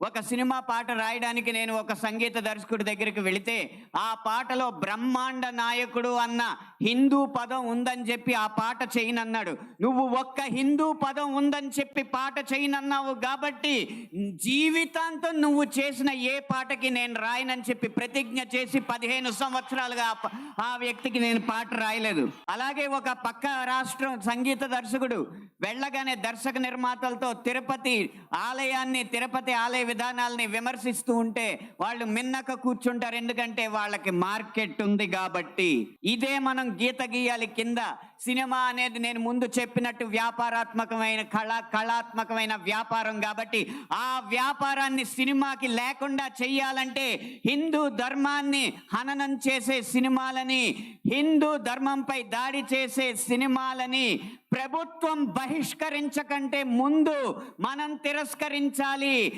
ఒక సినిమా పాట రాయడానికి నేను ఒక సంగీత దర్శకుడి దగ్గరికి వెళితే ఆ పాటలో బ్రహ్మాండ నాయకుడు అన్న హిందూ పదం ఉందని చెప్పి ఆ పాట చేయనన్నాడు. నువ్వు ఒక్క హిందూ పదం ఉందని చెప్పి పాట చేయనన్నావు కాబట్టి జీవితాంతం నువ్వు చేసిన ఏ పాటకి నేను రాయనని చెప్పి ప్రతిజ్ఞ చేసి 15 సంవత్సరాలుగా ఆ వ్యక్తికి నేను పాట రాయలేదు. అలాగే ఒక పక్క రాష్ట్రం సంగీత దర్శకుడు వెళ్ళగానే దర్శక నిర్మాతలతో తిరుపతి ఆలయ విధానాలని విమర్శిస్తూ ఉంటే వాళ్ళు మిన్నక కూర్చుంటారు, ఎందుకంటే వాళ్ళకి మార్కెట్ ఉంది కాబట్టి. ఇదే మనం గీత గీయాలి కింద. సినిమా అనేది నేను ముందు చెప్పినట్టు వ్యాపారాత్మకమైన కళాత్మకమైన వ్యాపారం కాబట్టి ఆ వ్యాపారాన్ని సినిమాకి లేకుండా చెయ్యాలంటే హిందూ ధర్మాన్ని హననం చేసే సినిమాలని, హిందూ ధర్మంపై దాడి చేసే సినిమాలని ప్రభుత్వం బహిష్కరించకంటే ముందు మనం తిరస్కరించాలి.